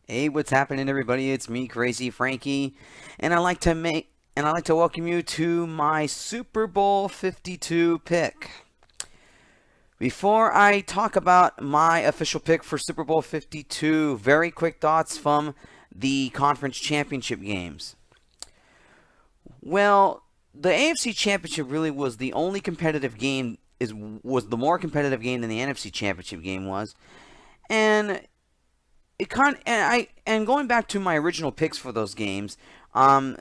Hey, what's happening, everybody? It's me, Crazyfrankie, and I like to welcome you to my Super Bowl 52 pick. Before I talk about my official pick for Super Bowl 52, very quick thoughts from the conference championship games. Well, the AFC Championship really was the only competitive game was the more competitive game than the NFC Championship game was, and and going back to my original picks for those games, um,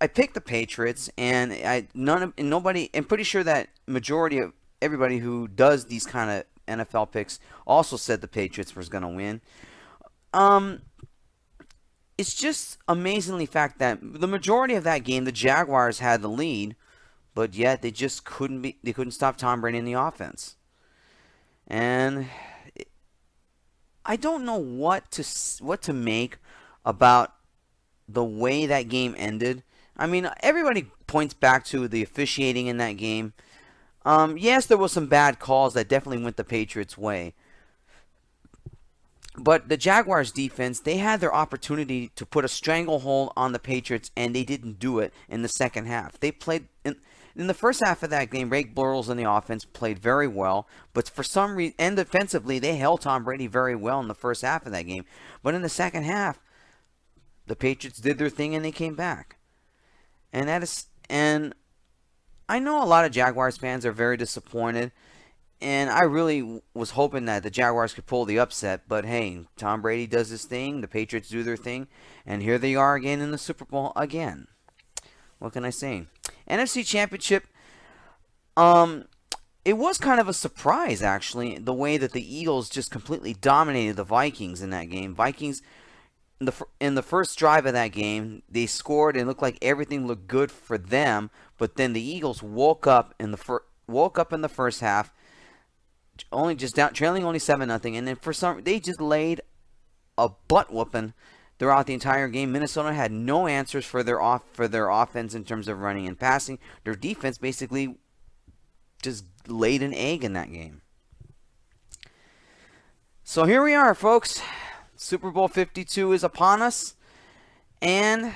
I picked the Patriots, and nobody. I'm pretty sure that majority of everybody who does these kind of NFL picks also said the Patriots was going to win. Um, it's just amazingly fact that the majority of that game, the Jaguars had the lead, but yet they just couldn't stop Tom Brady in the offense, and I don't know what to make about the way that game ended. I mean, everybody points back to the officiating in that game. Yes, there was some bad calls that definitely went the Patriots' way. But the Jaguars defense, they had their opportunity to put a stranglehold on the Patriots, and they didn't do it in the second half. They played in the first half of that game. Ray Bortles in the offense played very well, but for some reason, and defensively, they held Tom Brady very well in the first half of that game. But in the second half, the Patriots did their thing and they came back. And I know a lot of Jaguars fans are very disappointed, and I really was hoping that the Jaguars could pull the upset, but hey, Tom Brady does his thing, the Patriots do their thing, and here they are again in the Super Bowl again. What can I say? NFC Championship, um, it was kind of a surprise, actually, the way that the Eagles just completely dominated the Vikings in that game. Vikings, in the first drive of that game, they scored and looked like everything looked good for them, but then the Eagles woke up in the first half, only just down trailing only 7-0, and then for some they just laid a butt whooping throughout the entire game. Minnesota had no answers for their offense in terms of running and passing. Their defense basically just laid an egg in that game. So here we are, folks. Super Bowl 52 is upon us, and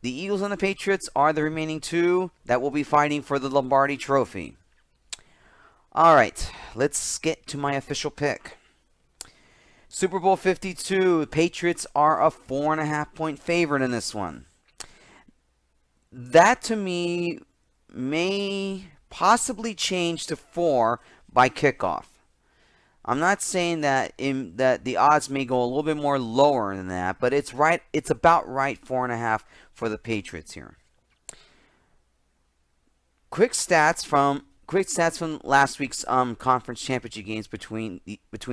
the Eagles and the Patriots are the remaining two that will be fighting for the Lombardi Trophy. All right, let's get to my official pick. Super Bowl 52, the Patriots are a 4.5-point favorite in this one. That to me may possibly change to 4 by kickoff. I'm not saying that the odds may go a little bit more lower than that, but it's right. It's about right, 4.5 for the Patriots here. Quick stats from last week's conference championship games between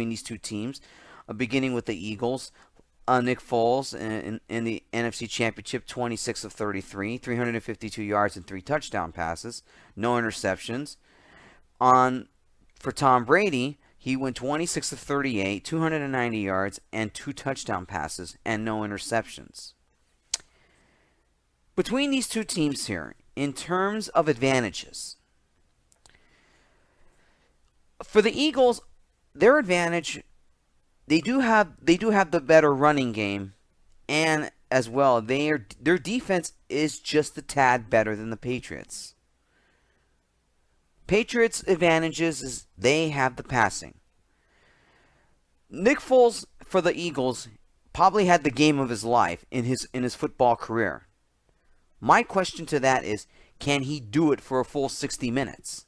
these two teams, beginning with the Eagles. Nick Foles in the NFC Championship, 26 of 33, 352 yards and 3 touchdown passes, no interceptions. For Tom Brady, he went 26 of 38, 290 yards and 2 touchdown passes and no interceptions. Between these two teams here, in terms of advantages, for the Eagles, their advantage, they do have the better running game, and as well, their defense is just a tad better than the Patriots. Patriots' advantages is they have the passing. Nick Foles for the Eagles probably had the game of his life in his football career. My question to that is, can he do it for a full 60 minutes?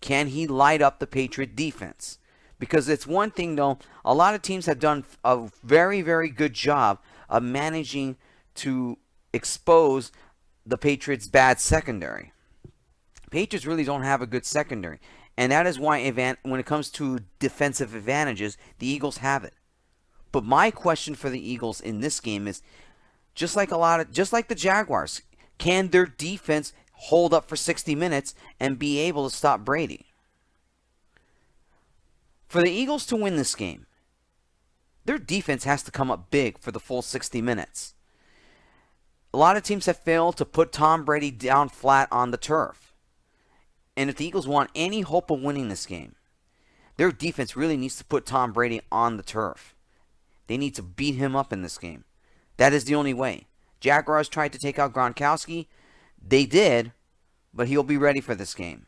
Can he light up the Patriot defense? Because it's one thing, though, a lot of teams have done a very, very good job of managing to expose the Patriots' bad secondary. Patriots really don't have a good secondary, and that is why when it comes to defensive advantages, the Eagles have it. But my question for the Eagles in this game is, just like the Jaguars, can their defense hold up for 60 minutes and be able to stop Brady? For the Eagles to win this game, their defense has to come up big for the full 60 minutes. A lot of teams have failed to put Tom Brady down flat on the turf. And if the Eagles want any hope of winning this game, their defense really needs to put Tom Brady on the turf. They need to beat him up in this game. That is the only way. Jaguars tried to take out Gronkowski. They did, but he'll be ready for this game.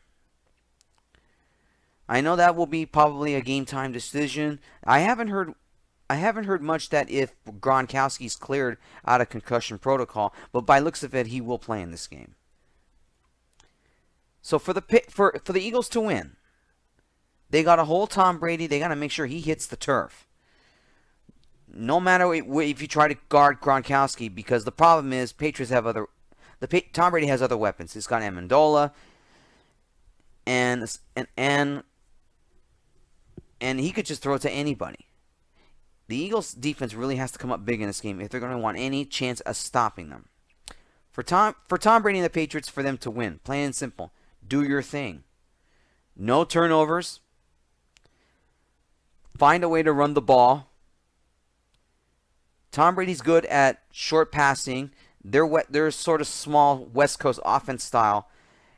I know that will be probably a game time decision. I haven't heard much that if Gronkowski's cleared out of concussion protocol, but by looks of it, he will play in this game. So for the Eagles to win, they got to hold Tom Brady. They got to make sure he hits the turf. No matter if you try to guard Gronkowski, because the problem is Patriots have Tom Brady has other weapons. He's got Amendola, and he could just throw it to anybody. The Eagles' defense really has to come up big in this game if they're going to want any chance of stopping them. For Tom Brady and the Patriots, for them to win, plain and simple, do your thing. No turnovers. Find a way to run the ball. Tom Brady's good at short passing. Their sort of small West Coast offense style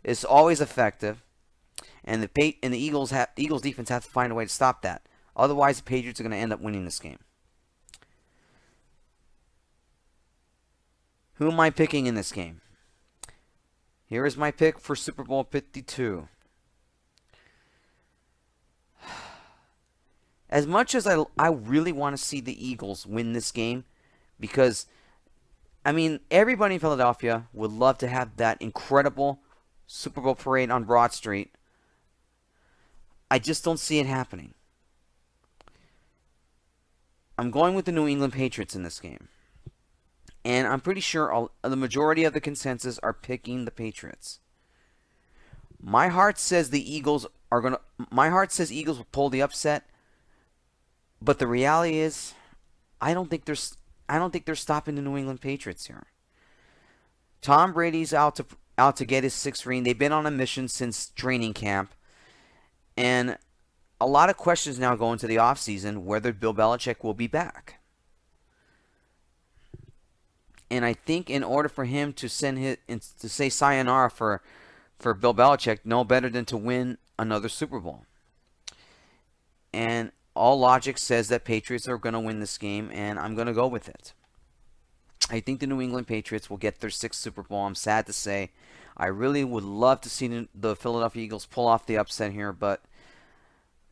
is always effective, and the Eagles defense have to find a way to stop that. Otherwise, the Patriots are going to end up winning this game. Who am I picking in this game? Here is my pick for Super Bowl 52. As much as I really want to see the Eagles win this game, because, I mean, everybody in Philadelphia would love to have that incredible Super Bowl parade on Broad Street. I just don't see it happening. I'm going with the New England Patriots in this game. And I'm pretty sure the majority of the consensus are picking the Patriots. My heart says Eagles will pull the upset. But the reality is, I don't think they're stopping the New England Patriots here. Tom Brady's out to get his sixth ring. They've been on a mission since training camp. And a lot of questions now go into the offseason whether Bill Belichick will be back. And I think in order for him to say sayonara for Bill Belichick, no better than to win another Super Bowl. And all logic says that Patriots are going to win this game, and I'm going to go with it. I think the New England Patriots will get their sixth Super Bowl. I'm sad to say. I really would love to see the Philadelphia Eagles pull off the upset here, but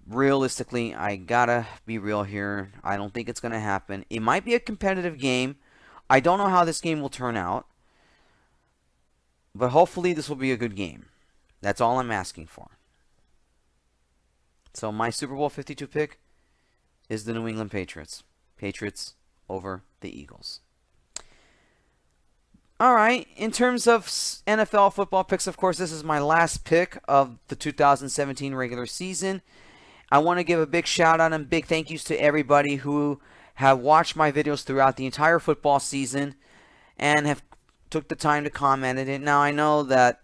realistically, I gotta be real here. I don't think it's going to happen. It might be a competitive game. I don't know how this game will turn out, but hopefully this will be a good game. That's all I'm asking for. So my Super Bowl 52 pick is the New England Patriots. Patriots over the Eagles. All right, in terms of NFL football picks, of course, this is my last pick of the 2017 regular season. I want to give a big shout out and big thank yous to everybody who have watched my videos throughout the entire football season and have took the time to comment on it. Now, I know that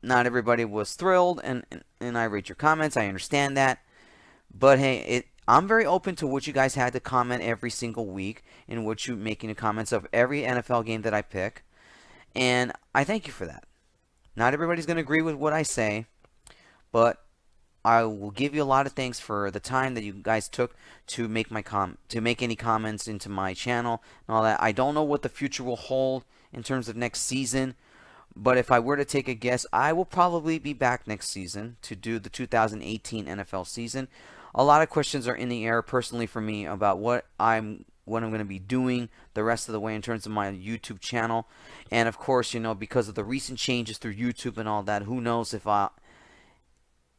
not everybody was thrilled, and I read your comments. I understand that. But hey, I'm very open to what you guys had to comment every single week and what you making the comments of every NFL game that I pick. And I thank you for that. Not everybody's going to agree with what I say, but I will give you a lot of thanks for the time that you guys took to make any comments into my channel and all that. I don't know what the future will hold in terms of next season, but if I were to take a guess, I will probably be back next season to do the 2018 NFL season. A lot of questions are in the air personally for me about what I'm going to be doing the rest of the way in terms of my YouTube channel. And of course, because of the recent changes through YouTube and all that, who knows if I'm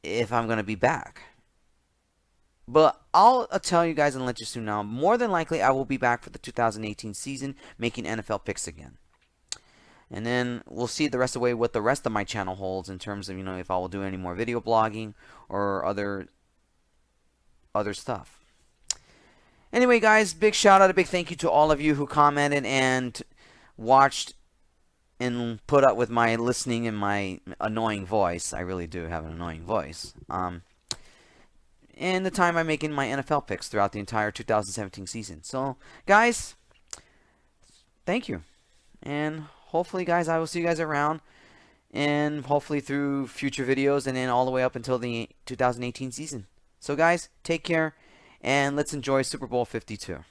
going to be back. But I'll tell you guys and let you know, more than likely I will be back for the 2018 season making NFL picks again. And then we'll see the rest of the way what the rest of my channel holds in terms of, if I will do any more video blogging or other stuff. Anyway, guys, big shout out, a big thank you to all of you who commented and watched and put up with my listening and my annoying voice. I really do have an annoying voice. And the time I'm making my NFL picks throughout the entire 2017 season. So, guys, thank you. And hopefully, guys, I will see you guys around. And hopefully through future videos and then all the way up until the 2018 season. So, guys, take care. And let's enjoy Super Bowl 52.